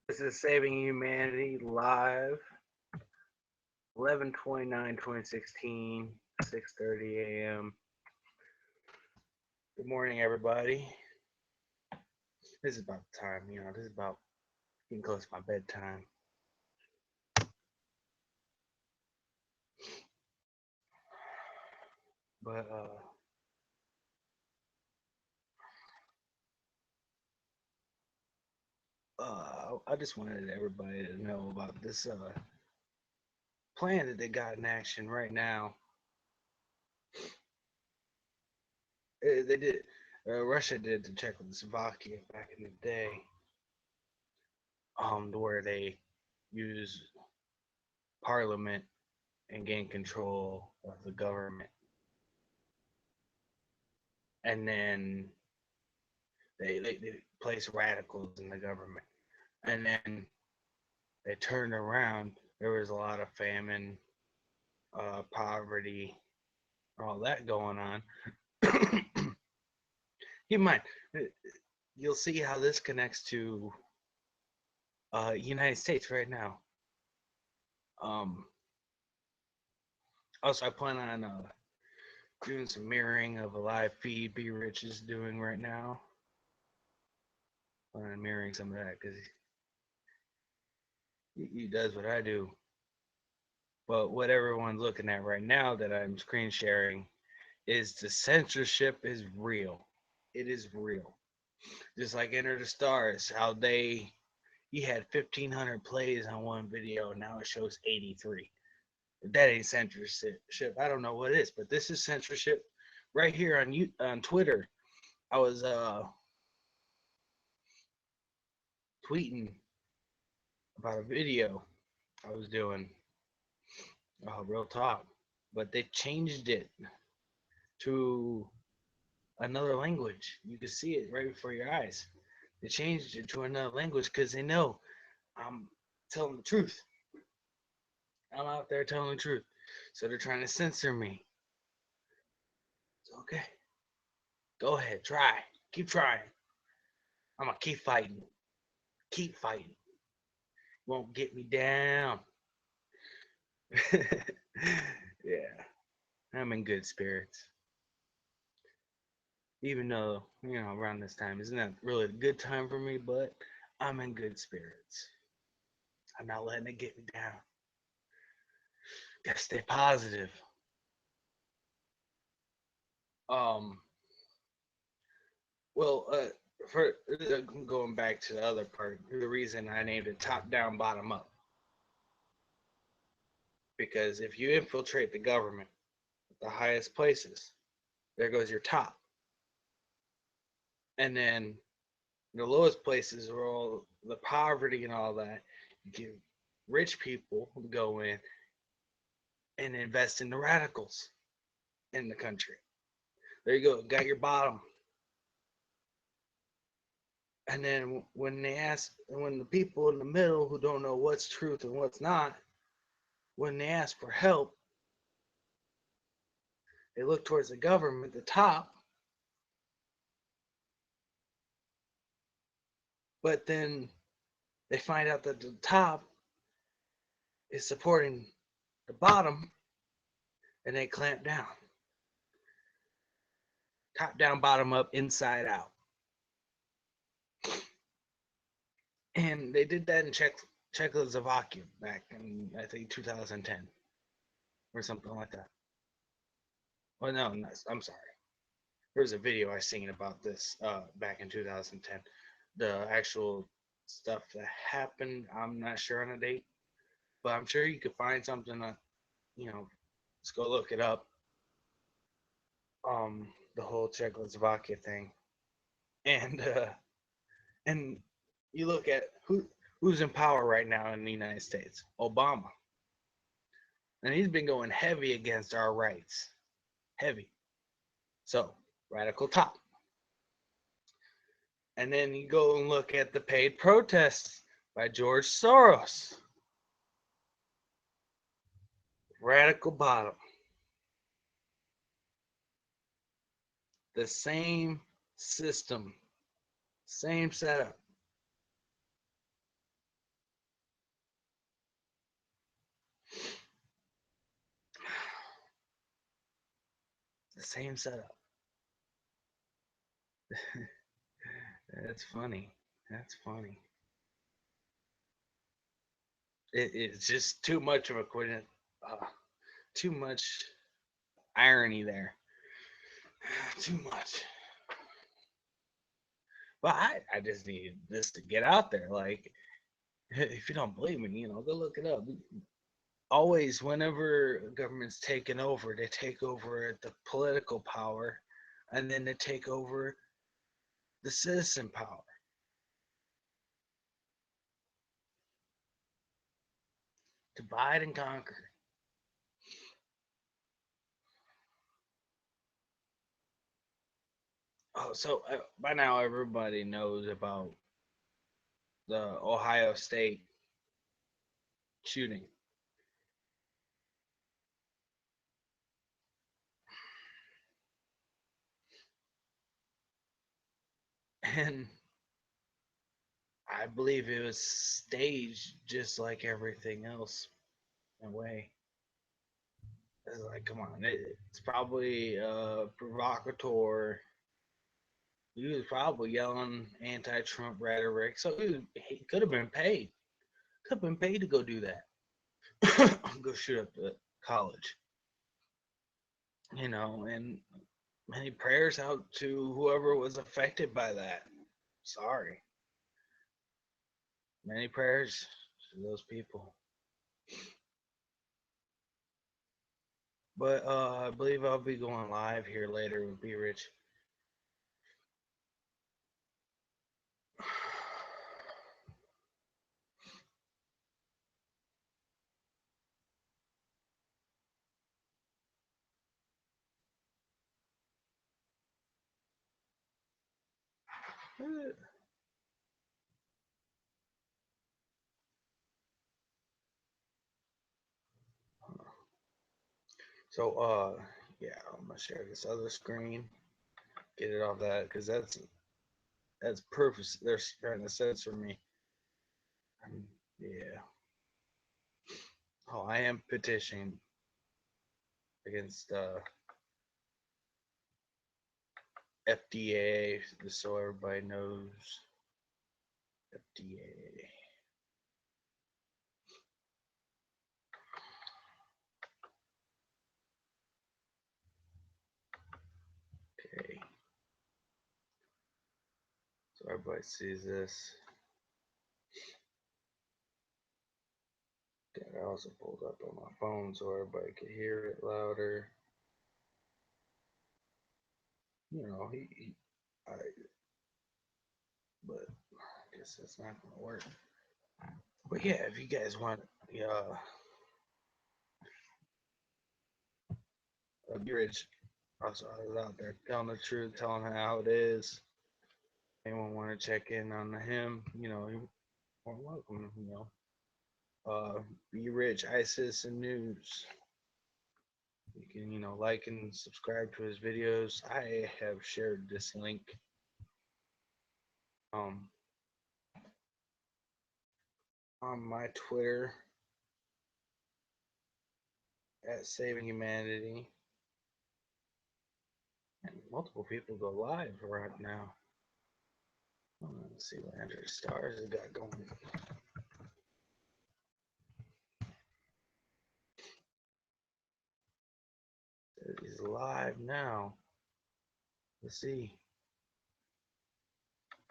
This is Saving Humanity live, 11/29/2016, 6:30 a.m. Good morning, everybody. This is about the time, this is about getting close to my bedtime. But, I just wanted everybody to know about this plan that they got in action right now. They did, Russia did to Czechoslovakia back in the day, where they use parliament and gain control of the government, and then they place radicals in the government, and then they turned around. There was a lot of famine, poverty, all that going on. Keep in mind, you'll see how this connects to United States right now. Also, I plan on doing some mirroring of a live feed B Rich is doing right now. I plan on mirroring some of that because he does what I do. But what everyone's looking at right now that I'm screen sharing is the censorship is real. It is real. Just like Enter the Stars, how he had 1,500 plays on one video, and now it shows 83. That ain't censorship. I don't know what it is, but this is censorship right here on Twitter. I was tweeting about a video I was doing, real talk, but they changed it to another language. You can see it right before your eyes. They changed it to another language because they know I'm telling the truth. I'm out there telling the truth. So they're trying to censor me. It's okay. Go ahead, try. Keep trying. I'm gonna keep fighting. Keep fighting. Won't get me down. Yeah. I'm in good spirits. Even though, around this time isn't that really a good time for me, but I'm in good spirits. I'm not letting it get me down. Gotta stay positive. Well, for going back to the other part, the reason I named it top down, bottom up, because if you infiltrate the government, the highest places, there goes your top, and then the lowest places where all the poverty and all that, you get rich people who go in and invest in the radicals in the country. There you go, got your bottom. And then when when the people in the middle who don't know what's truth and what's not, when they ask for help, they look towards the government, the top, but then they find out that the top is supporting the bottom, and they clamp down. Top down, bottom up, inside out. And they did that in Czechoslovakia back in, I think, 2010 or something like that. Well, no, I'm sorry. There was a video I seen about this back in 2010. The actual stuff that happened, I'm not sure on the date, but I'm sure you could find something that, you know, let's go look it up. The whole Czechoslovakia thing, and and you look at who's in power right now in the United States, Obama, and he's been going heavy against our rights, heavy. So radical top, and then you go and look at the paid protests by George Soros, radical bottom. The same system, same setup. The same setup. That's funny. That's funny. It's just too much of a coincidence. Too much irony there. Too much. But I just need this to get out there. Like, if you don't believe me, go look it up. Always, whenever government's taken over, they take over the political power, and then they take over the citizen power. Divide and conquer. Oh, so by now everybody knows about the Ohio State shooting. And I believe it was staged just like everything else in a way. It's like, come on, it's probably provocateur. He was probably yelling anti-Trump rhetoric, so he could have been paid. Could have been paid to go do that. Go shoot up the college, and many prayers out to whoever was affected by that. Sorry. Many prayers to those people. But I believe I'll be going live here later with Be Rich. So yeah, I'm gonna share this other screen, get it off that, because that's proof they're trying to censor me. Yeah. Oh, I am petitioning against FDA, just so everybody knows. FDA. Okay. So everybody sees this. I also pulled up on my phone so everybody could hear it louder. I, but I guess that's not gonna work. But yeah, if you guys want, Rich also is out there telling the truth, telling how it is, anyone want to check in on him, you're more welcome. Be Rich ISIS and News. You can, like and subscribe to his videos. I have shared this link um, on my Twitter at Saving Humanity. And multiple people go live right now. Let's see what Andrew Stars has got going. He's live now. Let's see.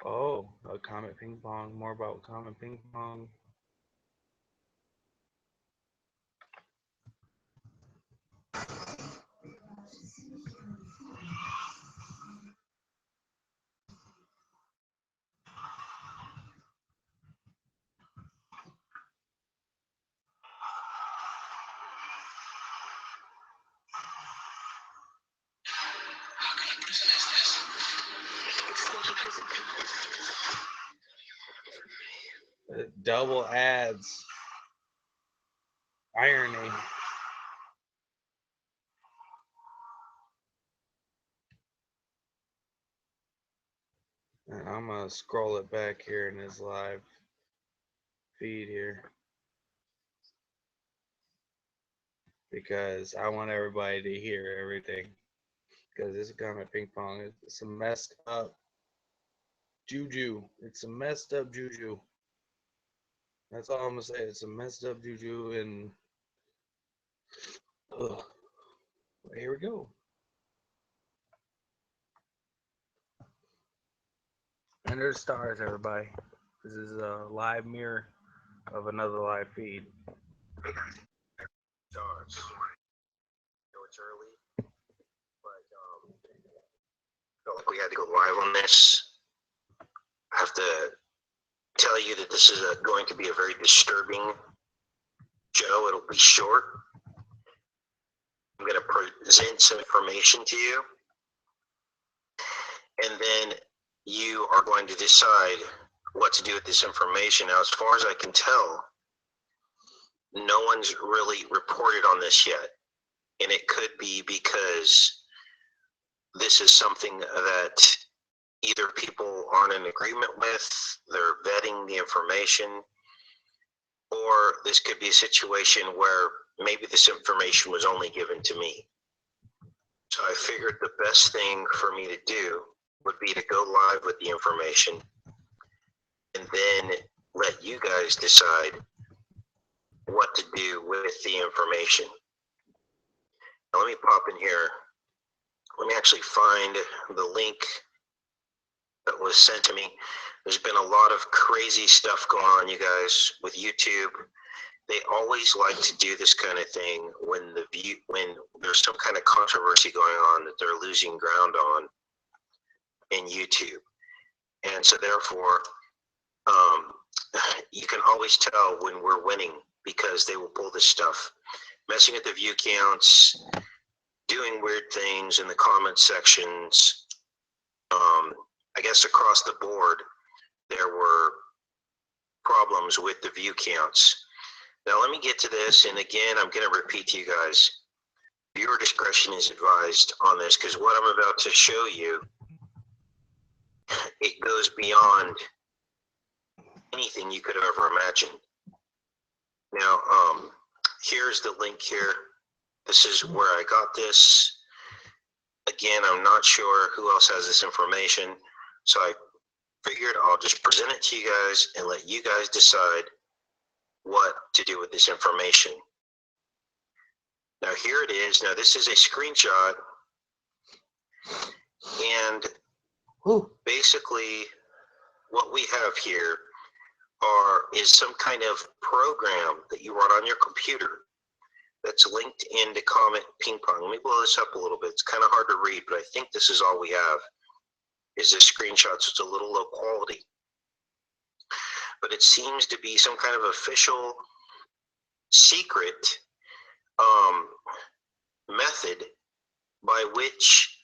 Oh, Comet Ping Pong. More about Comet Ping Pong. Double ads. Irony. And I'm going to scroll it back here in his live feed here, because I want everybody to hear everything. Because this Comet Ping Pong is some messed up juju. It's a messed up juju. That's all I'm going to say. It's a messed up juju. And here we go. And there's stars, everybody. This is a live mirror of another live feed. Stars. I know it's early, but felt like we had to go live on this. I have to tell you that this is going to be a very disturbing show. It'll be short. I'm going to present some information to you, and then you are going to decide what to do with this information. Now, as far as I can tell, no one's really reported on this yet, and it could be because this is something that either people aren't in agreement with, they're vetting the information, or this could be a situation where maybe this information was only given to me. So I figured the best thing for me to do would be to go live with the information and then let you guys decide what to do with the information. Now let me pop in here. Let me actually find the link that was sent to me. There's been a lot of crazy stuff going on, you guys, with YouTube. They always like to do this kind of thing when there's some kind of controversy going on that they're losing ground on in YouTube. And so therefore, you can always tell when we're winning because they will pull this stuff, messing with the view counts, doing weird things in the comment sections. I guess across the board, there were problems with the view counts. Now let me get to this, and again, I'm going to repeat to you guys, viewer discretion is advised on this, because what I'm about to show you, it goes beyond anything you could ever imagine. Now, here's the link here. This is where I got this. Again, I'm not sure who else has this information, so I figured I'll just present it to you guys and let you guys decide what to do with this information. Now here it is. Now this is a screenshot, and basically what we have here is some kind of program that you run on your computer that's linked into Comet Ping Pong. Let me blow this up a little bit. It's kind of hard to read, but I think this is all we have is this screenshot, so it's a little low quality. But it seems to be some kind of official secret method by which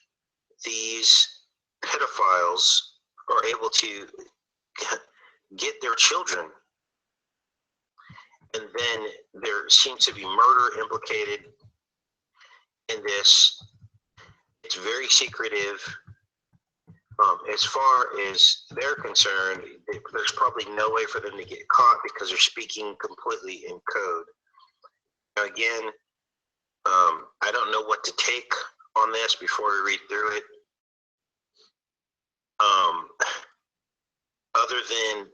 these pedophiles are able to get their children. And then there seems to be murder implicated in this. It's very secretive. As far as they're concerned, there's probably no way for them to get caught because they're speaking completely in code. Now, again, I don't know what to take on this before we read through it. Other than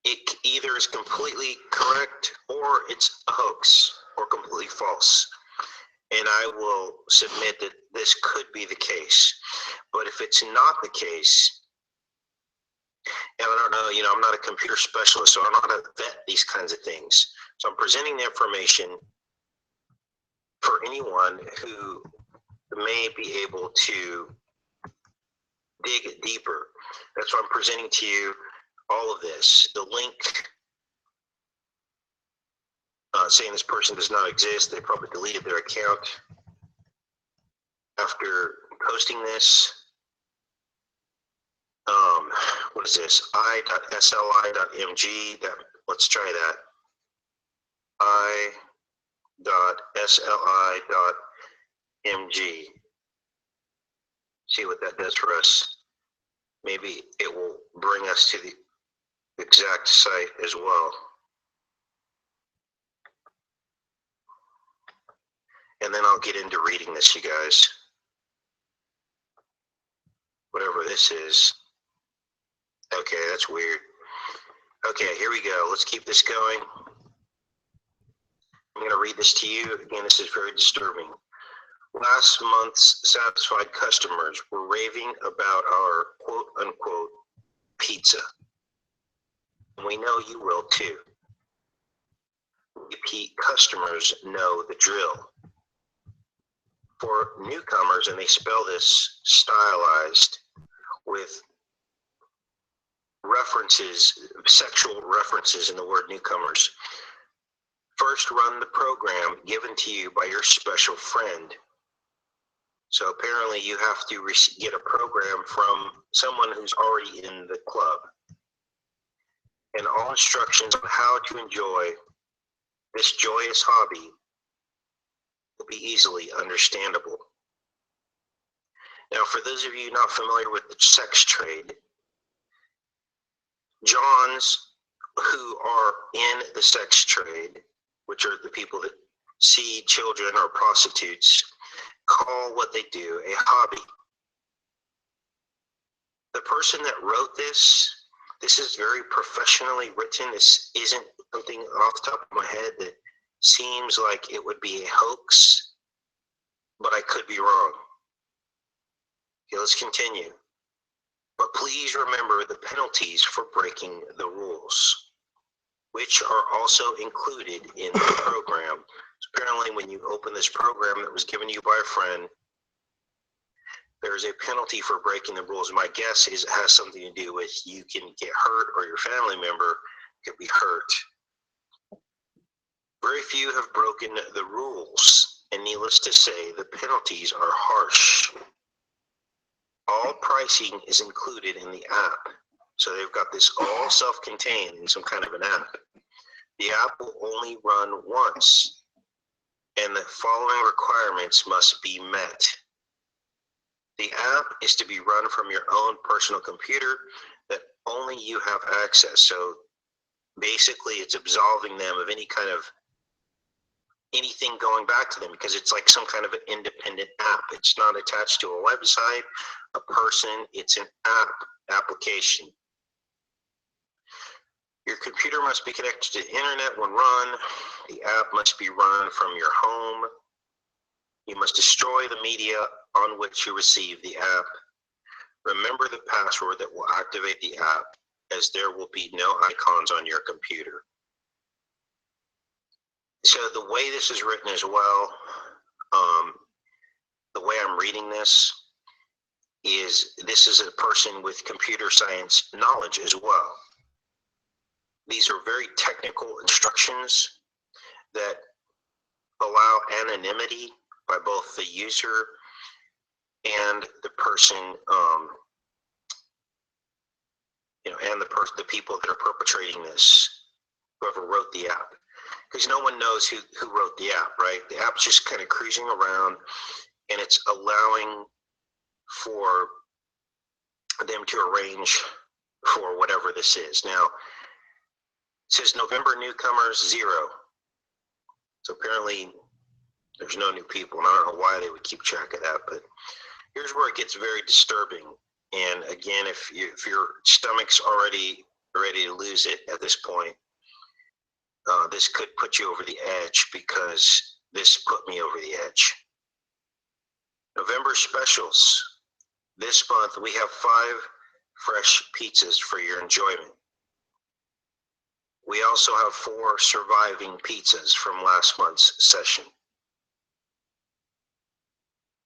it either is completely correct or it's a hoax or completely false. And I will submit that this could be the case. But if it's not the case, and I don't know, I'm not a computer specialist, so I don't know how to vet these kinds of things. So I'm presenting the information for anyone who may be able to dig deeper. That's why I'm presenting to you all of this. The link saying this person does not exist. They probably deleted their account after posting this. What is this? i.sli.mg. Let's try that. i.sli.mg. See what that does for us. Maybe it will bring us to the exact site as well. And then I'll get into reading this, you guys. Whatever this is. Okay, that's weird. Okay, here we go. Let's keep this going. I'm going to read this to you. Again, this is very disturbing. Last month's satisfied customers were raving about our quote-unquote pizza. We know you will too. Repeat customers know the drill. For newcomers, and they spell this stylized with references, sexual references in the word newcomers, first run the program given to you by your special friend. So apparently you have to get a program from someone who's already in the club. And all instructions on how to enjoy this joyous hobby will be easily understandable. Now, for those of you not familiar with the sex trade, Johns who are in the sex trade, which are the people that see children or prostitutes, call what they do a hobby. The person that wrote this is very professionally written. This isn't something off the top of my head that seems like it would be a hoax, but I could be wrong. Okay, let's continue. But please remember the penalties for breaking the rules, which are also included in the program. So apparently when you open this program that was given to you by a friend, there's a penalty for breaking the rules. My guess is it has something to do with you can get hurt or your family member could be hurt. Very few have broken the rules, and needless to say, the penalties are harsh. All pricing is included in the app. So they've got this all self-contained in some kind of an app. The app will only run once, and the following requirements must be met. The app is to be run from your own personal computer that only you have access. So basically it's absolving them of any kind of anything going back to them because it's like some kind of an independent app. It's not attached to a website, a person, it's an application. Your computer must be connected to the internet when run. The app must be run from your home. You must destroy the media on which you receive the app. Remember the password that will activate the app, as there will be no icons on your computer. So the way this is written as well, the way I'm reading this is a person with computer science knowledge as well. These are very technical instructions that allow anonymity by both the user and the person and the people that are perpetrating this, whoever wrote the app, because no one knows who wrote the app, right? The app's just kind of cruising around, and it's allowing for them to arrange for whatever this is. Now, it says November newcomers 0. So apparently there's no new people, and I don't know why they would keep track of that, but here's where it gets very disturbing. And again, if your stomach's already ready to lose it at this point, this could put you over the edge, because this put me over the edge. November specials. This month we have 5 fresh pizzas for your enjoyment. We also have 4 surviving pizzas from last month's session.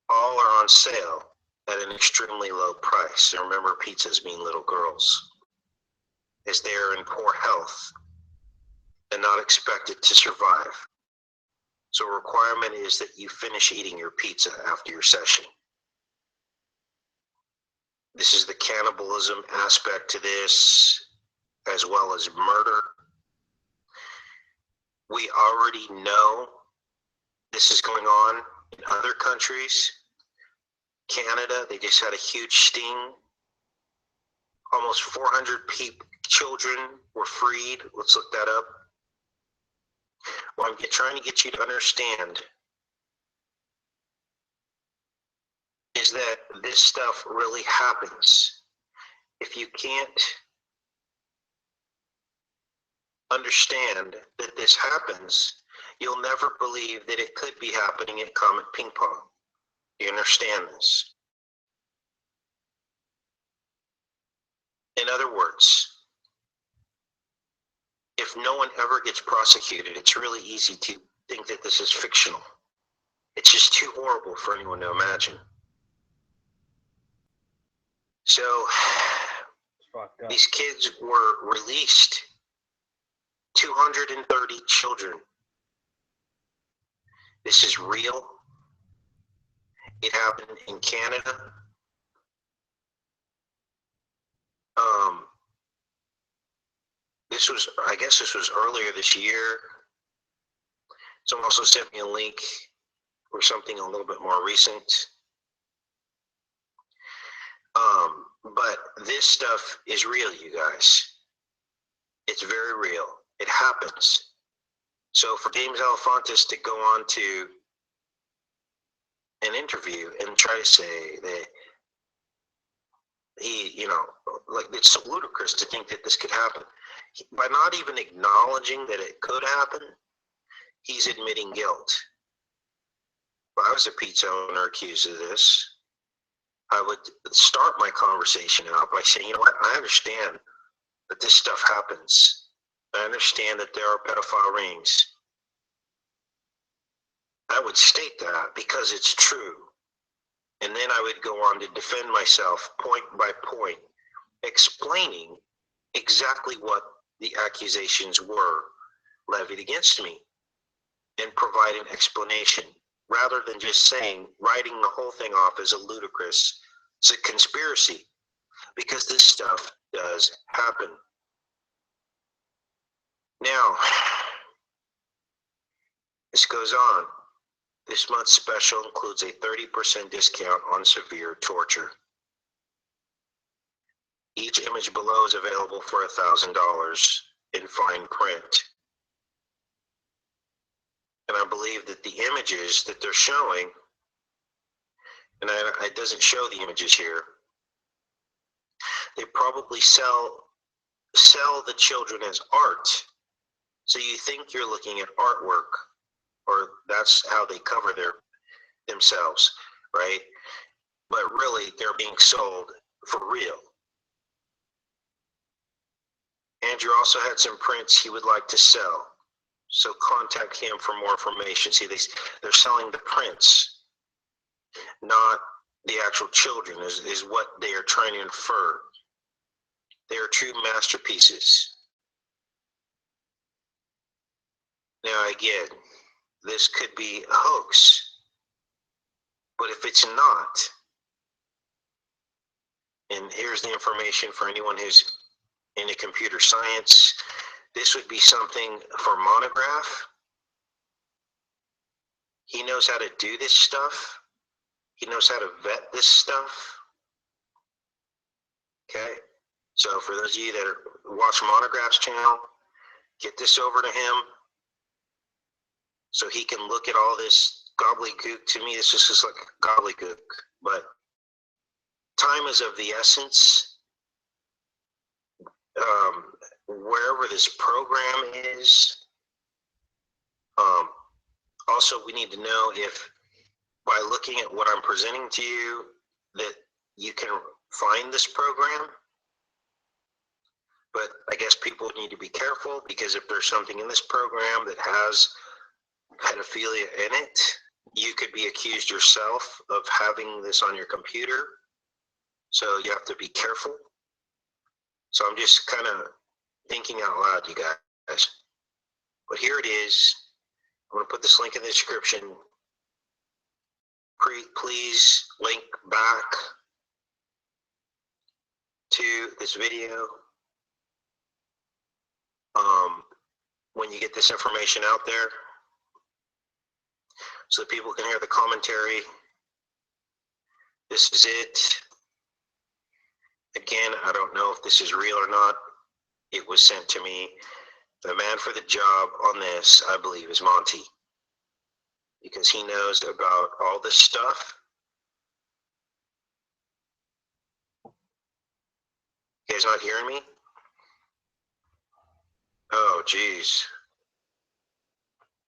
All are on sale at an extremely low price. And remember, pizzas mean little girls, as they are in poor health and not expected to survive. So a requirement is that you finish eating your pizza after your session. This is the cannibalism aspect to this, as well as murder. We already know this is going on in other countries. Canada, they just had a huge sting. Almost 400 children were freed. Let's look that up. What I'm trying to get you to understand is that this stuff really happens. If you can't understand that this happens, you'll never believe that it could be happening at Comet Ping Pong. Do you understand this? In other words, if no one ever gets prosecuted, it's really easy to think that this is fictional. It's just too horrible for anyone to imagine. So these kids were released, 230 children. This is real. It happened in Canada. I guess this was earlier this year. Someone also sent me a link for something a little bit more recent. But this stuff is real, you guys. It's very real. It happens. So for James Alefantis to go on to an interview and try to say that he, like, it's so ludicrous to think that this could happen. By not even acknowledging that it could happen, he's admitting guilt. If I was a pizza owner accused of this, I would start my conversation out by saying, you know what, I understand that this stuff happens. I understand that there are pedophile rings. I would state that because it's true. And then I would go on to defend myself point by point, explaining exactly what the accusations were levied against me and provide an explanation, rather than just writing the whole thing off as a ludicrous conspiracy, because this stuff does happen. Now, this goes on. This month's special includes a 30% discount on severe torture. Each image below is available for $1,000 in fine print. And I believe that the images that they're showing, and it doesn't show the images here, they probably sell the children as art. So you think you're looking at artwork, or that's how they cover themselves, right? But really, they're being sold for real. Andrew also had some prints he would like to sell, so contact him for more information. See, they're selling the prints, not the actual children, is what they are trying to infer. They are true masterpieces. Now again, this could be a hoax, but if it's not, and here's the information for anyone who's into computer science. This would be something for Monograph. He knows how to do this stuff. He knows how to vet this stuff. Okay, so for those of you that watch Monograph's channel, get this over to him so he can look at all this gobbledygook. To me, this is just like gobbledygook, but time is of the essence. Wherever this program is, also we need to know if by looking at what I'm presenting to you that you can find this program. But I guess people need to be careful, because if there's something in this program that has pedophilia in it, you could be accused yourself of having this on your computer. So you have to be careful. So I'm just kind of thinking out loud, you guys. But here it is. I'm going to put this link in the description. Please link back to this video when you get this information out there, so that people can hear the commentary. This is it. Again, I don't know if this is real or not. It was sent to me. The man for the job on this, I believe, is Monty, because he knows about all this stuff. You guys not hearing me? Oh, geez.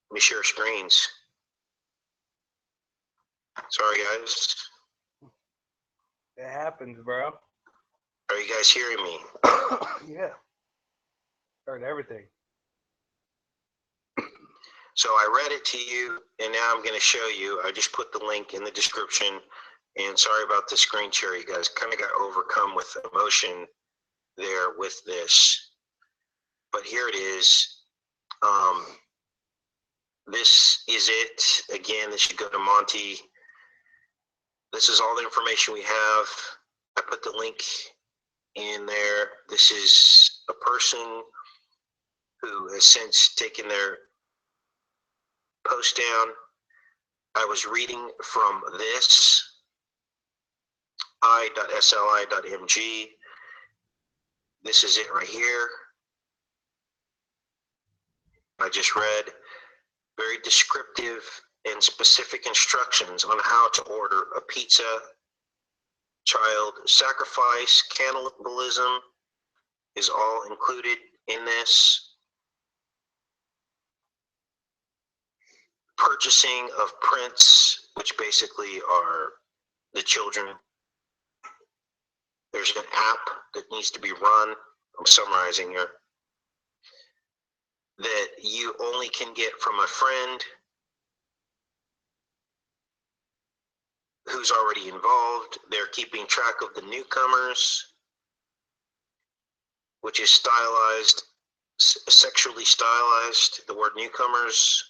Let me share screens. Sorry, guys. It happens, bro. Are you guys hearing me? Yeah. Heard everything. So I read it to you, and now I'm going to show you. I just put the link in the description, and sorry about the screen share. You guys kind of got overcome with emotion there with this. But here it is. This is it. Again, this should go to Monty. This is all the information we have. I put the link in there. This is a person who has since taken their post down. I was reading from this i.sli.mg. This is it right here. I just read very descriptive and specific instructions on how to order a pizza. Child sacrifice, cannibalism is all included in this. Purchasing of prints, which basically are the children. There's an app that needs to be run. I'm summarizing here. That you only can get from a friend who's already involved. They're keeping track of the newcomers, which is stylized, sexually stylized, the word newcomers.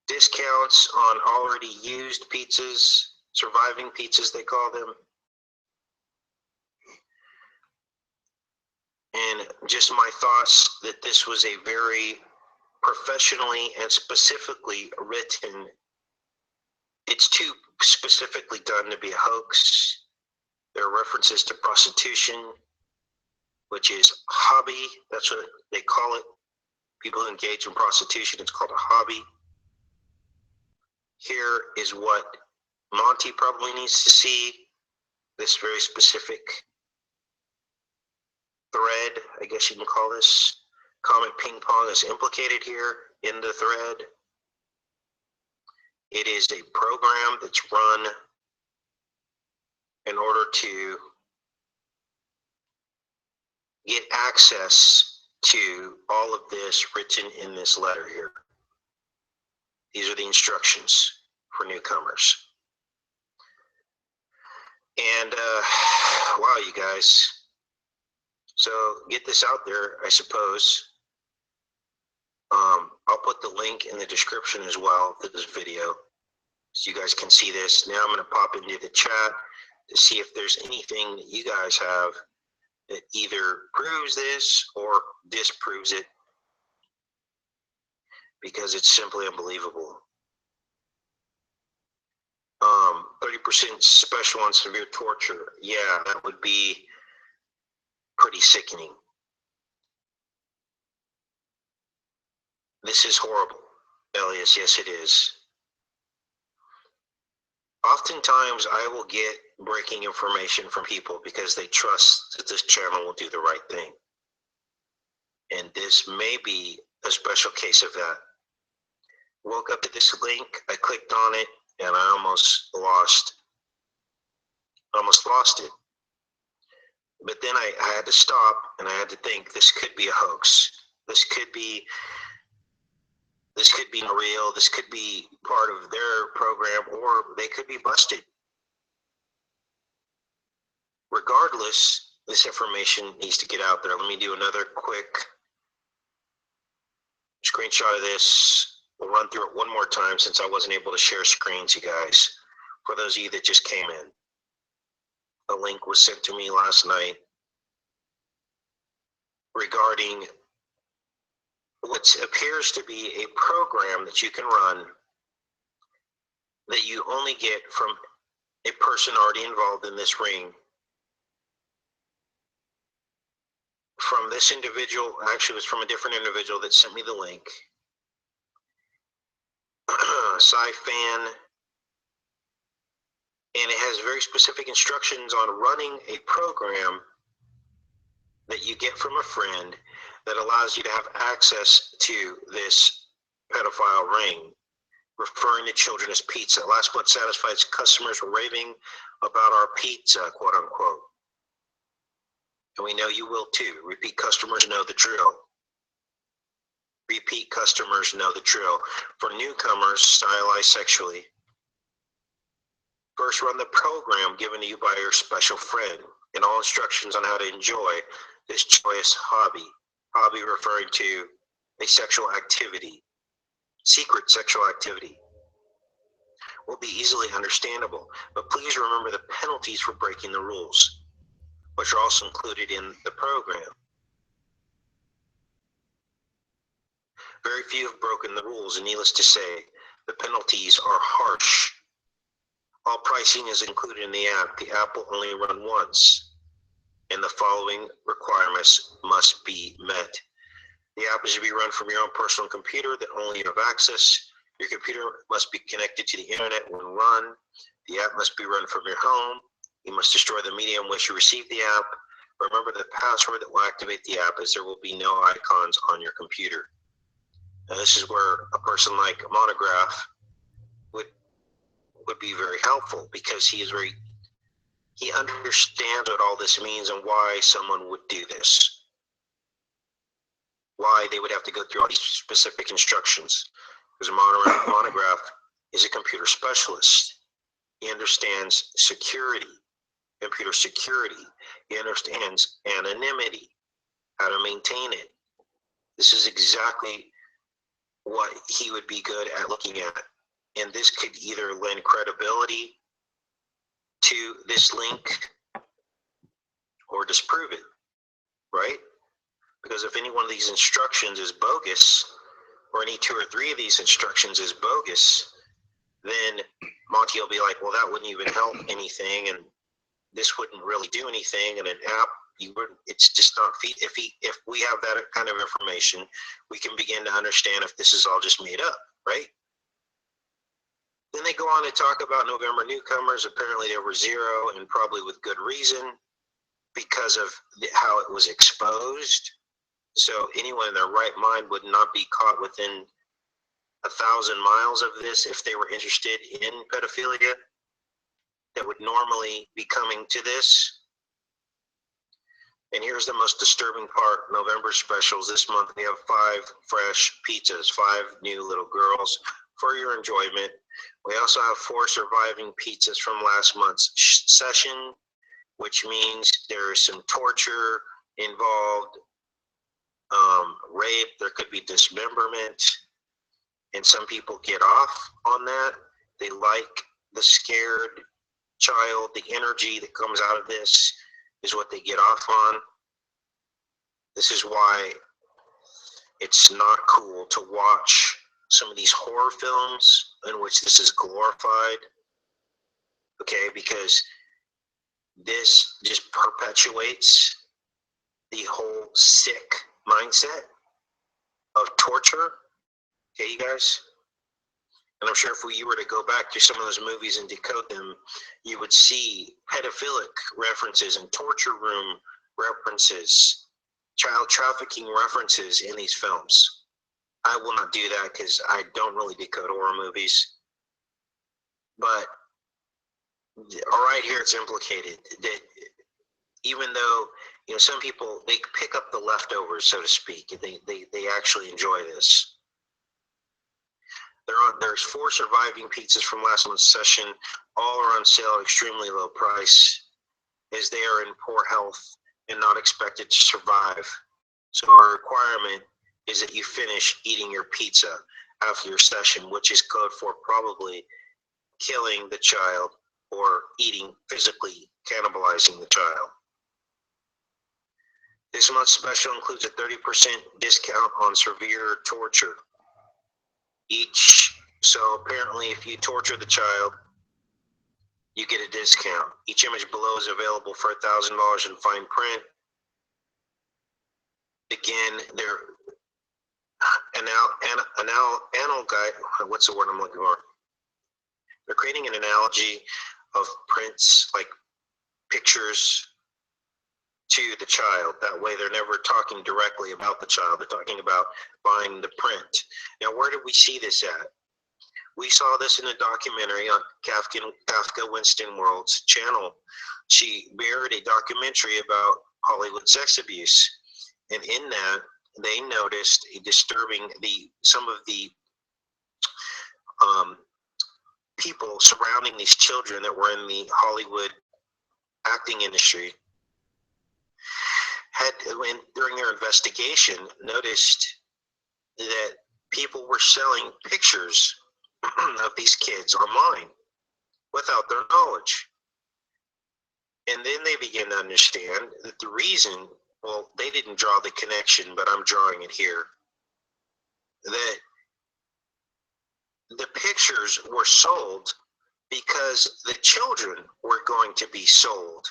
Discounts on already used pizzas, surviving pizzas they call them. And just my thoughts that this was a very professionally and specifically written. It's too specifically done to be a hoax. There are references to prostitution, which is hobby. That's what they call it. People who engage in prostitution, it's called a hobby. Here is what Monty probably needs to see. This very specific thread, I guess you can call this. Comet Ping Pong is implicated here in the thread. It is a program that's run in order to get access to all of this written in this letter here. These are the instructions for newcomers. And wow, you guys. So get this out there, I suppose. I'll put the link in the description as well to this video, so you guys can see this. Now I'm going to pop into the chat to see if there's anything that you guys have It either proves this or disproves it, because it's simply unbelievable. 30% special on severe torture. Yeah, that would be pretty sickening. This is horrible, Elias. Yes, it is. Oftentimes, I will get breaking information from people because they trust that this channel will do the right thing. And this may be a special case of that. Woke up to this link, I clicked on it, and I almost lost it. But then I had to stop, and I had to think, this could be a hoax. This could be real. This could be part of their program, or they could be busted. Regardless, this information needs to get out there. Let me do another quick screenshot of this. We'll run through it one more time since I wasn't able to share screens, you guys. For those of you that just came in, a link was sent to me last night regarding what appears to be a program that you can run that you only get from a person already involved in this ring. From this individual, actually it was from a different individual that sent me the link. Sci-Fan, and it has very specific instructions on running a program that you get from a friend that allows you to have access to this pedophile ring, referring to children as pizza. Last month satisfied customers were raving about our pizza, quote unquote. And we know you will too. Repeat customers know the drill. Repeat customers know the drill. For newcomers, stylized sexually, first run the program given to you by your special friend and all instructions on how to enjoy this joyous hobby. Hobby referring to a sexual activity, secret sexual activity. Will be easily understandable, but please remember the penalties for breaking the rules, which are also included in the program. Very few have broken the rules, and needless to say, the penalties are harsh. All pricing is included in the app. The app will only run once, and the following requirements must be met. The app is to be run from your own personal computer that only you have access. Your computer must be connected to the internet when run. The app must be run from your home. You must destroy the media in which you receive the app. Remember the password that will activate the app, as there will be no icons on your computer. Now, this is where a person like Monograph would be very helpful, because he understands what all this means and why someone would do this. Why they would have to go through all these specific instructions. Because Monograph is a computer specialist. He understands security, computer security. He understands anonymity, how to maintain it. This is exactly what he would be good at looking at. And this could either lend credibility to this link or disprove it, right? Because if any one of these instructions is bogus, or any 2 or 3 of these instructions is bogus, then Monty will be like, well, that wouldn't even help anything, and this wouldn't really do anything, and an app, it's just not if we have that kind of information, we can begin to understand if this is all just made up, right? Then they go on to talk about November newcomers. Apparently there were 0, and probably with good reason, because of how it was exposed. So anyone in their right mind would not be caught within 1,000 miles of this if they were interested in pedophilia, that would normally be coming to this. And here's the most disturbing part. November specials this month, we have 5 fresh pizzas, 5 new little girls for your enjoyment. We also have 4 surviving pizzas from last month's session, which means there is some torture involved, rape, there could be dismemberment, and some people get off on that. They like the scared child, the energy that comes out of this is what they get off on. This is why it's not cool to watch some of these horror films in which this is glorified, okay, because this just perpetuates the whole sick mindset of torture, okay, you guys? And I'm sure if you were to go back to some of those movies and decode them, you would see pedophilic references and torture room references, child trafficking references in these films. I will not do that because I don't really decode horror movies. But right here it's implicated that even though, you know, some people, they pick up the leftovers, so to speak, they actually enjoy this. There's 4 surviving pizzas from last month's session. All are on sale at extremely low price, as they are in poor health and not expected to survive. So our requirement is that you finish eating your pizza after your session, which is code for probably killing the child or eating, physically cannibalizing the child. This month's special includes a 30% discount on severe torture. So apparently if you torture the child, you get a discount. Each image below is available for $1,000 in fine print. Again, they're what's the word I'm looking for? They're creating an analogy of prints, like pictures, to the child. That way they're never talking directly about the child. They're talking about buying the print. Now, where did we see this at? We saw this in a documentary on Kafka Winston World's channel. She mirrored a documentary about Hollywood sex abuse. And in that, they noticed a disturbing, some of the people surrounding these children that were in the Hollywood acting industry had, during their investigation, noticed that people were selling pictures of these kids online without their knowledge. And then they began to understand that the reason, well, they didn't draw the connection, but I'm drawing it here, that the pictures were sold because the children were going to be sold,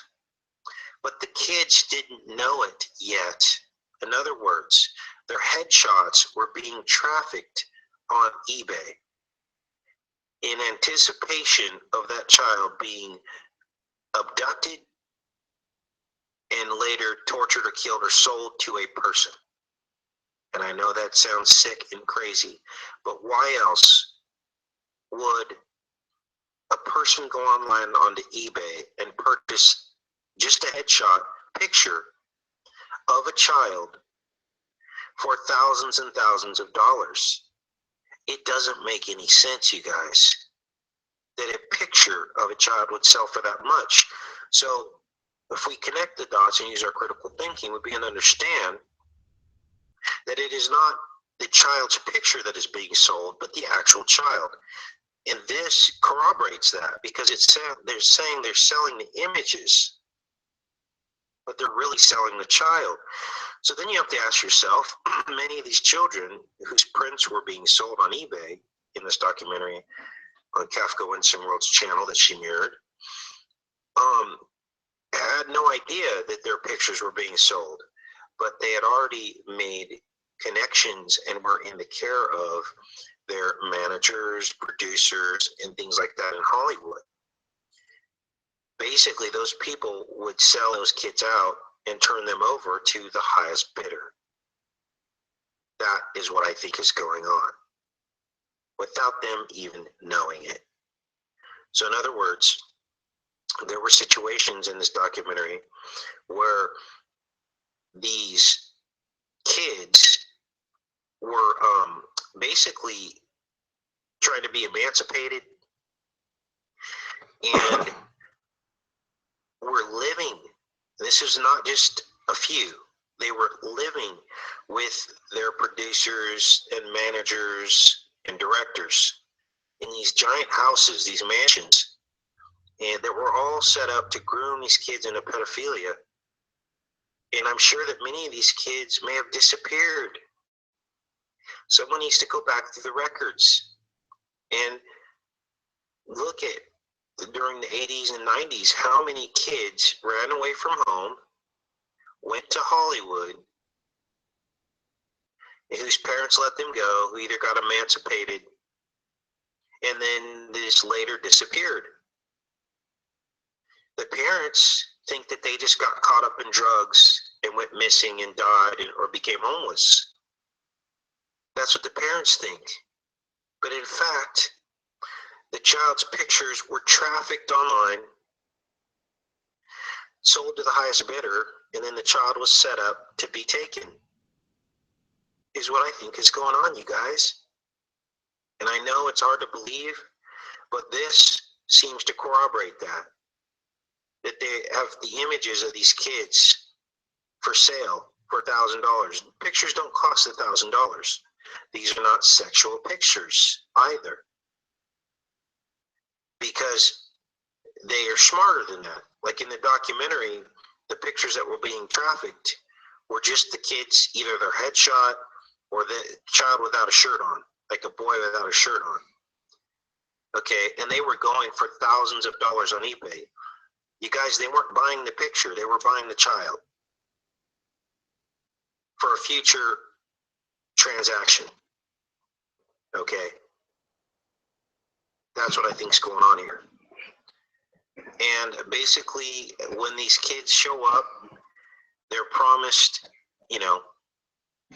but the kids didn't know it yet. In other words, their headshots were being trafficked on eBay in anticipation of that child being abducted and later tortured or killed or sold to a person. And I know that sounds sick and crazy, but why else would a person go online onto eBay and purchase just a headshot picture of a child for thousands and thousands of dollars? It doesn't make any sense, you guys, that a picture of a child would sell for that much. So if we connect the dots and use our critical thinking, we begin to understand that it is not the child's picture that is being sold, but the actual child. And this corroborates that, because they're saying they're selling the images, but they're really selling the child. So then you have to ask yourself, many of these children whose prints were being sold on eBay in this documentary on Kafka Winston World's channel that she mirrored, had no idea that their pictures were being sold, but they had already made connections and were in the care of their managers, producers, and things like that in Hollywood. Basically, those people would sell those kids out and turn them over to the highest bidder. That is what I think is going on, without them even knowing it. So in other words, there were situations in this documentary where these kids were basically trying to be emancipated and were living. This is not just a few. They were living with their producers and managers and directors in these giant houses, these mansions, and they were all set up to groom these kids into pedophilia. And I'm sure that many of these kids may have disappeared. Someone needs to go back through the records and look at during the 80s and 90s how many kids ran away from home, went to Hollywood, whose parents let them go, who either got emancipated and then this later disappeared. The parents think that they just got caught up in drugs and went missing and died or became homeless. That's what the parents think. But in fact, the child's pictures were trafficked online, sold to the highest bidder, and then the child was set up to be taken. Is what I think is going on, you guys. And I know it's hard to believe, but this seems to corroborate that. That they have the images of these kids for sale for $1,000. Pictures don't cost $1,000. These are not sexual pictures either, because they are smarter than that. Like in the documentary, the pictures that were being trafficked were just the kids, either their headshot or the child without a shirt on, like a boy without a shirt on. Okay, and they were going for thousands of dollars on eBay. You guys, they weren't buying the picture, they were buying the child for a future transaction. Okay, that's what I think's going on here. And basically, when these kids show up, they're promised,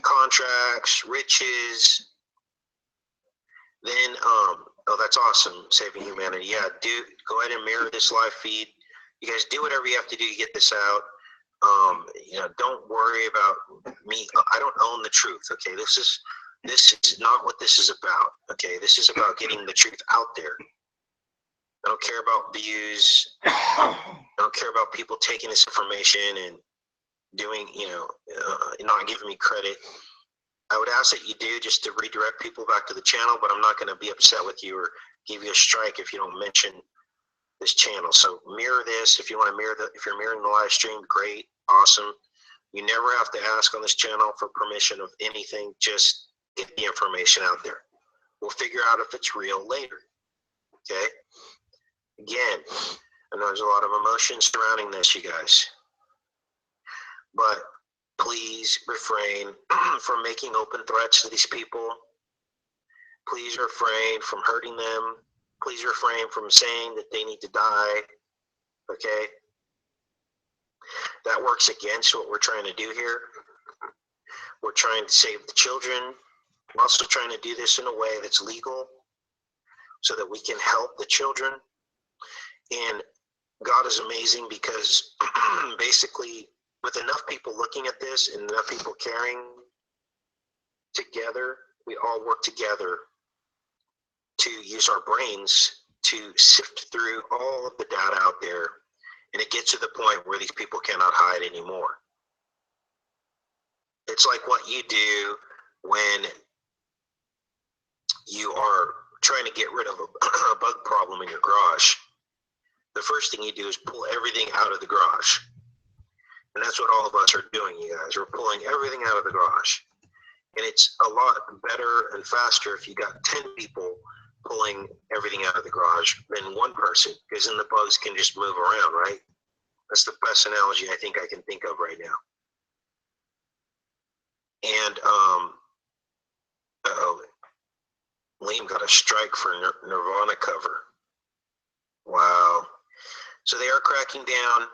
contracts, riches. Then, oh, that's awesome, saving humanity. Yeah, go ahead and mirror this live feed. You guys do whatever you have to do to get this out. Don't worry about me. I don't own the truth. Okay, this is not what this is about. Okay, this is about getting the truth out there. I don't care about views. I don't care about people taking this information and doing, not giving me credit. I would ask that you do, just to redirect people back to the channel, but I'm not going to be upset with you or give you a strike if you don't mention this channel. So mirror this. If you want to if you're mirroring the live stream, great, awesome. You never have to ask on this channel for permission of anything. Just get the information out there. We'll figure out if it's real later. Okay? Again, I know there's a lot of emotion surrounding this, you guys. But please refrain from making open threats to these people. Please refrain from hurting them. Please refrain from saying that they need to die. Okay? That works against what we're trying to do here. We're trying to save the children. We're also trying to do this in a way that's legal so that we can help the children. And God is amazing, because basically, with enough people looking at this and enough people caring together, we all work together to use our brains to sift through all of the data out there, and it gets to the point where these people cannot hide anymore. It's like what you do when you are trying to get rid of a bug problem in your garage. The first thing you do is pull everything out of the garage. And that's what all of us are doing, you guys. We're pulling everything out of the garage. And it's a lot better and faster if you got 10 people pulling everything out of the garage than one person, because then the bugs can just move around, right? That's the best analogy I think I can think of right now. And, Liam got a strike for Nirvana cover. Wow. So they are cracking down.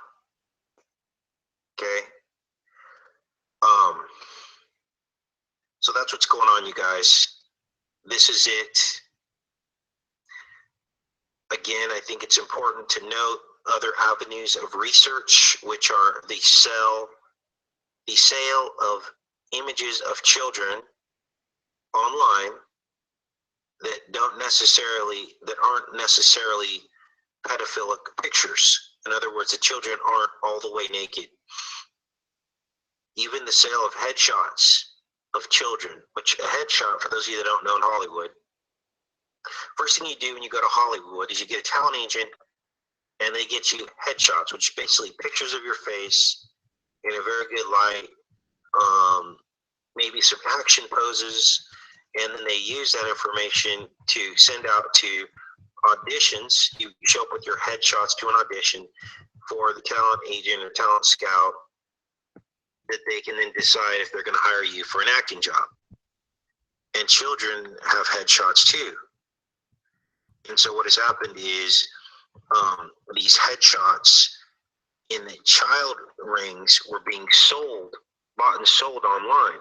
Okay. So that's what's going on, you guys. This is it. Again, I think it's important to note other avenues of research, which are the sale of images of children online that aren't necessarily pedophilic pictures. In other words, the children aren't all the way naked. Even the sale of headshots of children, which a headshot, for those of you that don't know in Hollywood, first thing you do when you go to Hollywood is you get a talent agent and they get you headshots, which is basically pictures of your face in a very good light, maybe some action poses, and then they use that information to send out to auditions. You show up with your headshots to an audition for the talent agent or talent scout that they can then decide if they're going to hire you for an acting job. And children have headshots too. And so what has happened is these headshots in the child rings were being sold, bought and sold online.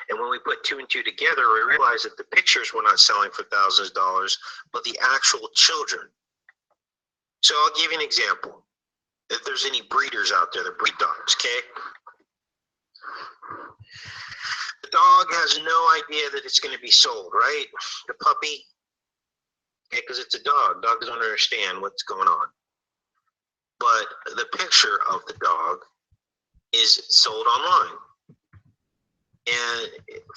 And when we put two and two together, we realized that the pictures were not selling for thousands of dollars, but the actual children. So I'll give you an example. If there's any breeders out there that breed dogs, okay? The dog has no idea that it's going to be sold, right? The puppy, okay, because it's a dog. Dog doesn't understand what's going on. But the picture of the dog is sold online. And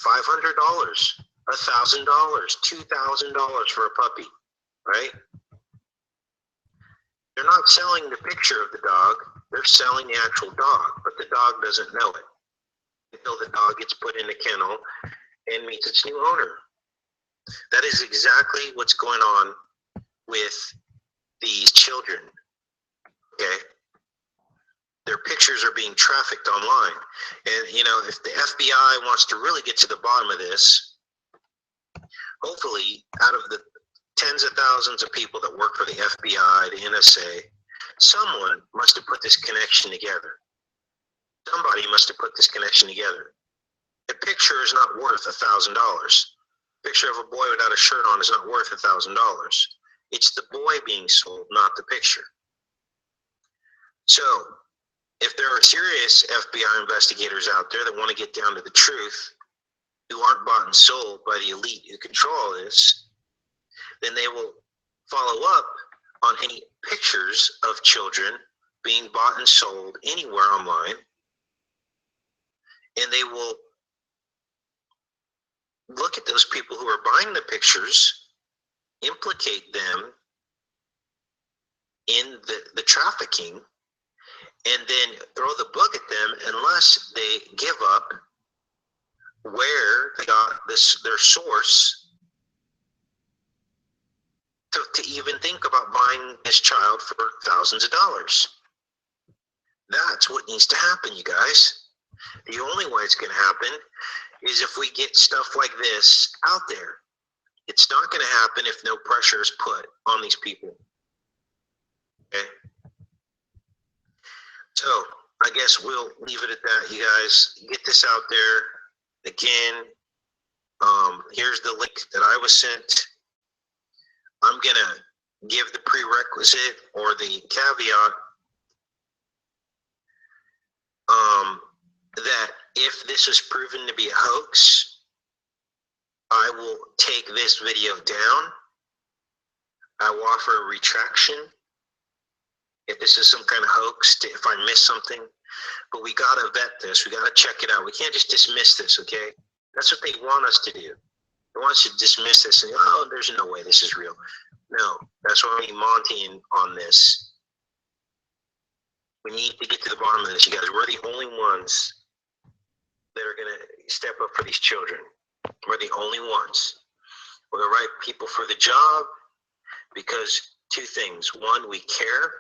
$500, $1,000, $2,000 for a puppy, right? They're not selling the picture of the dog. They're selling the actual dog, but the dog doesn't know it until the dog gets put in a kennel and meets its new owner. That is exactly what's going on with these children, okay? Their pictures are being trafficked online. And, you know, if the FBI wants to really get to the bottom of this, hopefully out of the tens of thousands of people that work for the FBI, the NSA, someone must have put this connection together. Somebody must have put this connection together. A picture is not worth $1,000. A picture of a boy without a shirt on is not worth $1,000. It's the boy being sold, not the picture. So, if there are serious FBI investigators out there that want to get down to the truth, who aren't bought and sold by the elite who control this, then they will follow up on any pictures of children being bought and sold anywhere online, and they will look at those people who are buying the pictures, implicate them in the trafficking, and then throw the book at them unless they give up where they got their source to even think about buying this child for thousands of dollars. That's what needs to happen, you guys. The only way it's going to happen is if we get stuff like this out there. It's not going to happen if no pressure is put on these people. Okay? So I guess we'll leave it at that, you guys. Get this out there. Again, here's the link that I was sent. I'm going to give the prerequisite or the caveat that if this is proven to be a hoax, I will take this video down. I will offer a retraction if this is some kind of hoax, if I miss something. But we got to vet this. We got to check it out. We can't just dismiss this, okay? That's what they want us to do. They want us to dismiss this and, oh, there's no way this is real. No, that's why we need Monty on this. We need to get to the bottom of this, you guys. We're the only ones that are going to step up for these children. We're the only ones. We're the right people for the job because two things. One, we care.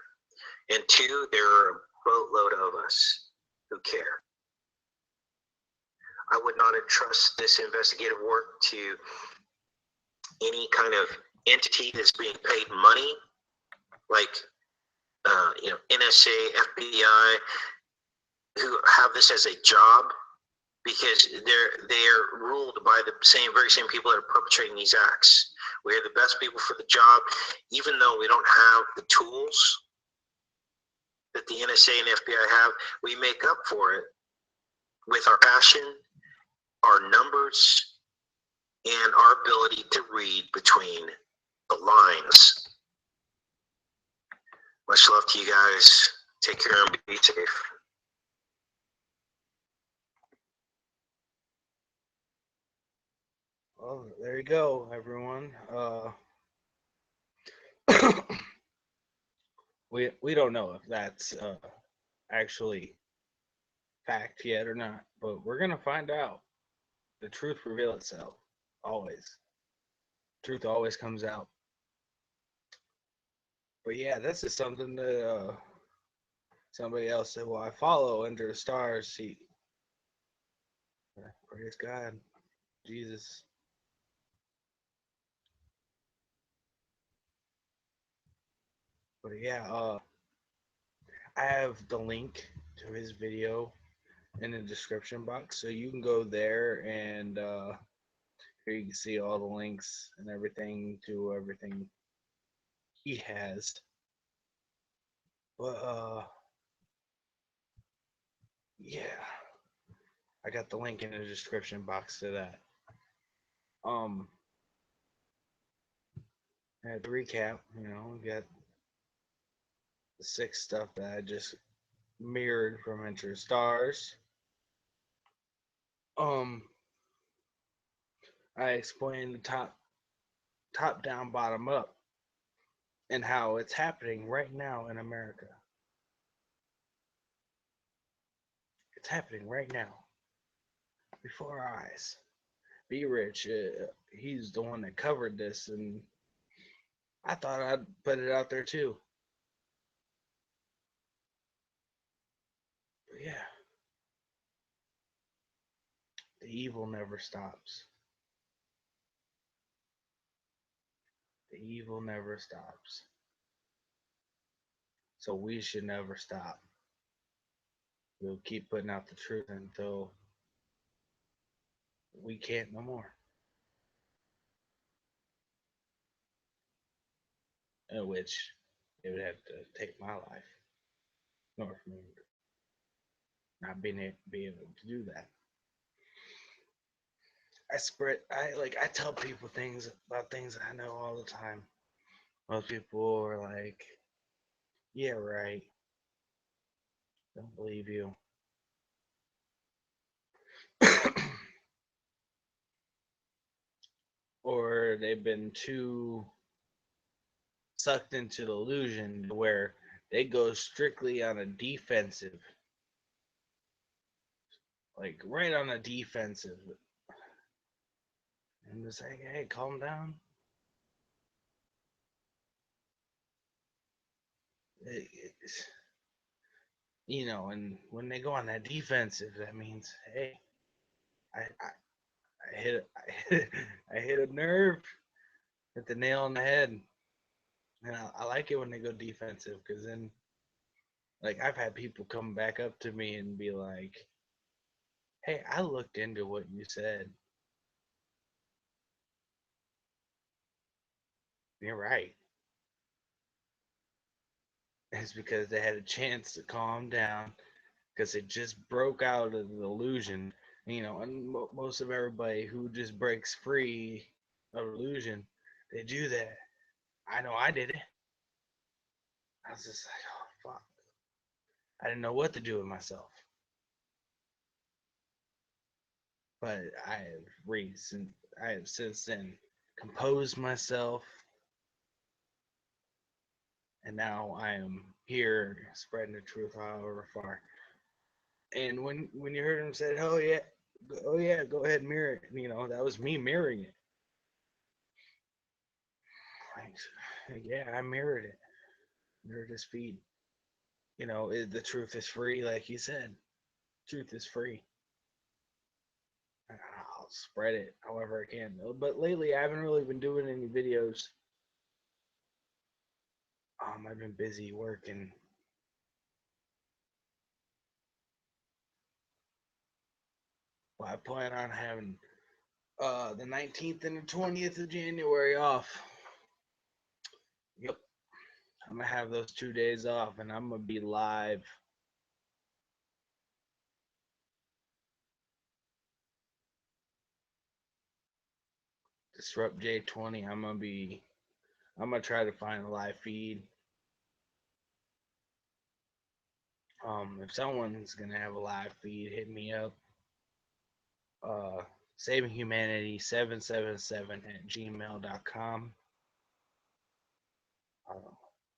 And two, there are a boatload of us who care. I would not entrust this investigative work to any kind of entity that's being paid money, like NSA, FBI, who have this as a job, because they're ruled by the very same people that are perpetrating these acts. We are the best people for the job, even though we don't have the tools that the NSA and FBI have. We make up for it with our passion, our numbers, and our ability to read between the lines. Much love to you guys. Take care and be safe. Well, there you go, everyone. We don't know if that's actually fact yet or not, but we're gonna find out. The truth reveal itself. Always. Truth always comes out. But yeah, this is something that somebody else said, well, I follow under the stars. See, praise God, Jesus. But yeah, I have the link to his video in the description box, so you can go there and here you can see all the links and everything to everything he has. But yeah, I got the link in the description box to that. Um, to recap, we got the six stuff that I just mirrored from Enter the Stars. Um, I explained the top down, bottom up, and how it's happening right now in America. It's happening right now before our eyes. Be Rich, he's the one that covered this, and I thought I'd put it out there too. But yeah, the evil never stops. The evil never stops. So we should never stop. We'll keep putting out the truth until we can't no more. In which it would have to take my life in order for me not being able, be able to do that. I tell people things about things I know all the time. Most people are like, yeah, right. Don't believe you. Or they've been too sucked into the illusion where they go strictly on a defensive, like right on a defensive, and just like, hey, calm down. It's, and when they go on that defensive, that means, hey, I hit I hit a nerve, hit the nail on the head, and I like it when they go defensive because then, like, I've had people come back up to me and be like, hey, I looked into what you said. You're right. It's because they had a chance to calm down because it just broke out of the illusion. And most of everybody who just breaks free of illusion, they do that. I know I did it. I was just like, oh fuck. I didn't know what to do with myself. But I have since then composed myself, and now I am here spreading the truth however far. And when you heard him say, oh yeah, go ahead and mirror it. That was me mirroring it. Like, yeah, I mirrored it. Mirrored his feed. The truth is free, like you said. Truth is free. I'll spread it however I can. But lately, I haven't really been doing any videos. I've been busy working. Well, I plan on having the 19th and the 20th of January off. Yep. I'm gonna have those 2 days off, and I'm gonna be live. Disrupt J20. I'm gonna try to find a live feed. If someone's gonna have a live feed, hit me up. Saving Humanity 777 at gmail.com.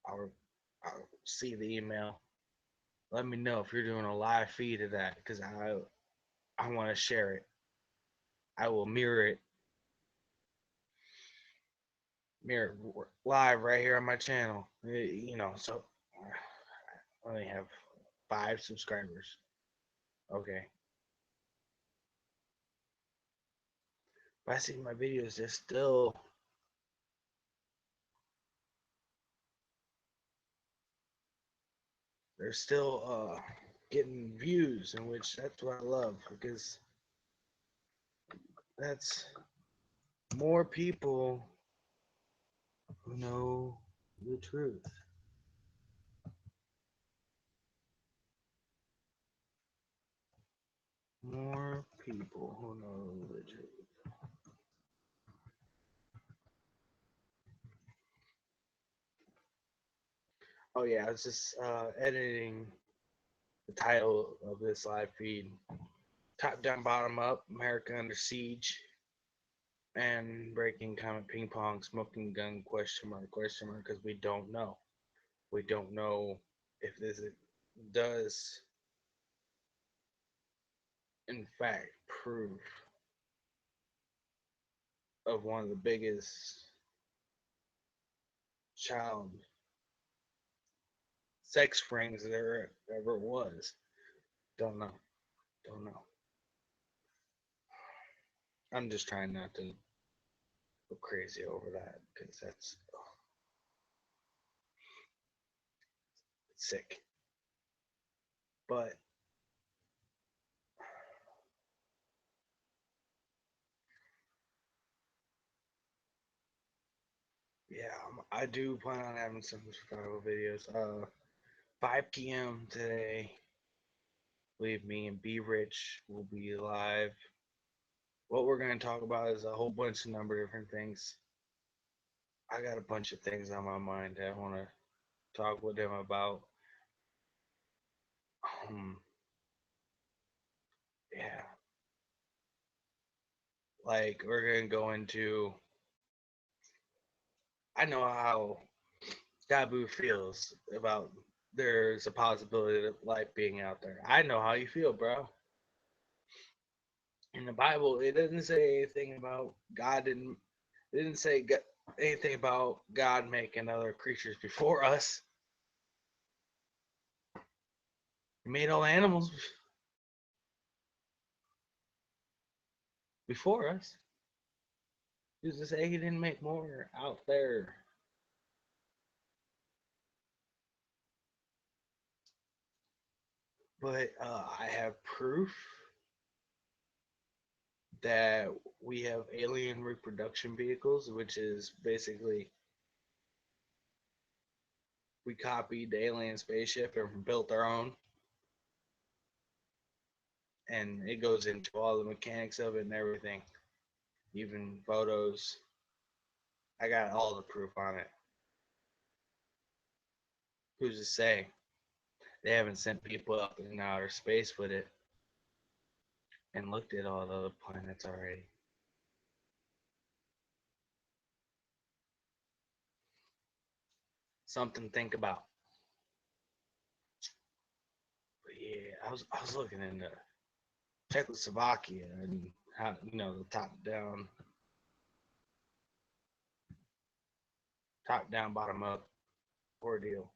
I'll see the email. Let me know if you're doing a live feed of that because I want to share it. I will mirror live right here on my channel. So I only have 5 subscribers. Okay, but I see my videos. They're still getting views, in which that's what I love because that's more people who know the truth. More people who know the truth. Oh yeah, I was just editing the title of this live feed. Top down, bottom up, America under siege, and breaking Comet ping pong, smoking gun, question mark, because we don't know. We don't know if this does, in fact, prove of one of the biggest child sex rings there ever was. Don't know. Don't know. I'm just trying not to go crazy over that because that's sick. But yeah, I do plan on having some survival videos. 5 p.m. today. Believe me, and Be Rich will be live. What we're going to talk about is a whole bunch of number of different things. I got a bunch of things on my mind that I want to talk with them about. Um, yeah, like we're going to go into. I know how Dabu feels about there's a possibility of life being out there. I know how you feel, bro. In the Bible, it doesn't say anything about God didn't. It didn't say anything about God making other creatures before us. He made all animals before us. Who's to say he didn't make more out there? But I have proof that we have alien reproduction vehicles, which is basically we copied the alien spaceship and built our own. And it goes into all the mechanics of it and everything, even photos. I got all the proof on it. Who's to say they haven't sent people up in outer space with it and looked at all the other planets already? Something to think about. But yeah, I was looking into Czechoslovakia and how the top down, bottom up ordeal.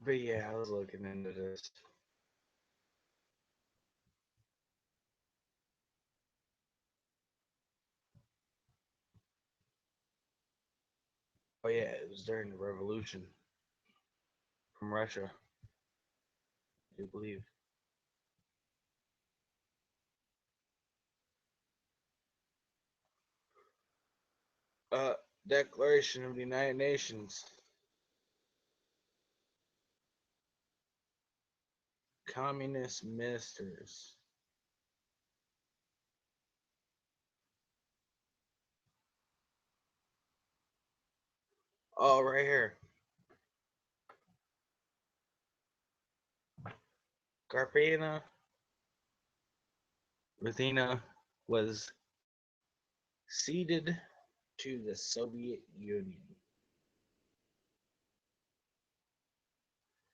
But yeah, I was looking into this. Oh yeah, it was during the revolution from Russia, I believe. Uh, Declaration of the United Nations. Communist ministers. Oh, right here. Carpena Ruthina was ceded to the Soviet Union.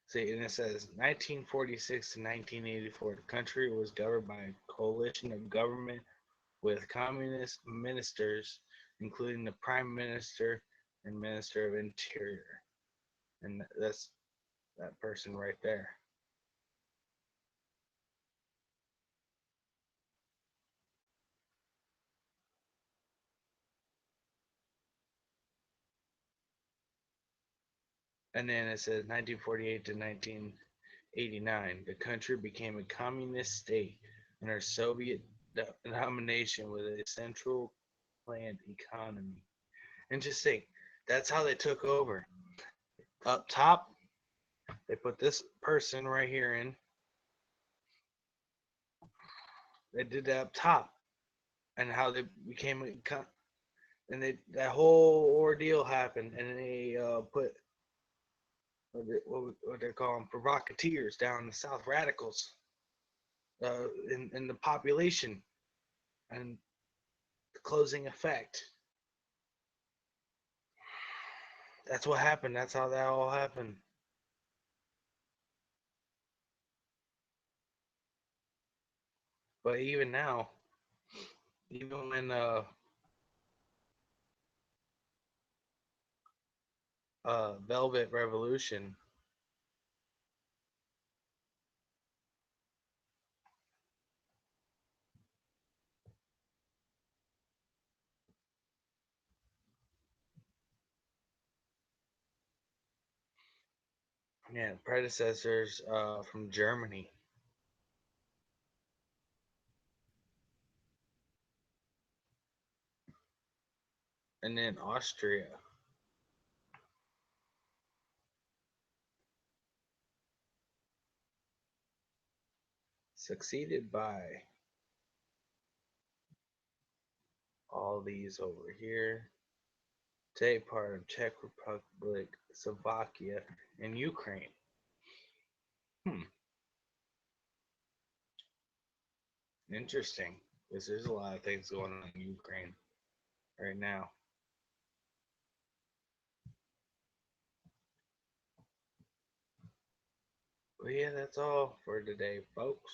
See, and it says 1946 to 1984, the country was governed by a coalition of government with communist ministers, including the Prime Minister and Minister of Interior. And that's that person right there. And then it says 1948 to 1989, the country became a communist state under Soviet domination with a central planned economy. And just think, that's how they took over. Up top, they put this person right here in. They did that up top, and how they became and that whole ordeal happened, and they put what they call them, provocateurs down in the South, radicals in the population, and the closing effect. That's what happened. That's how that all happened. But even now, even when Velvet Revolution, yeah, predecessors from Germany, and then Austria, succeeded by all these over here. Take part of Czech Republic, Slovakia, and Ukraine. Hmm, interesting. Because there's a lot of things going on in Ukraine right now. But yeah, that's all for today, folks.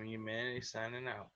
Humanity signing out.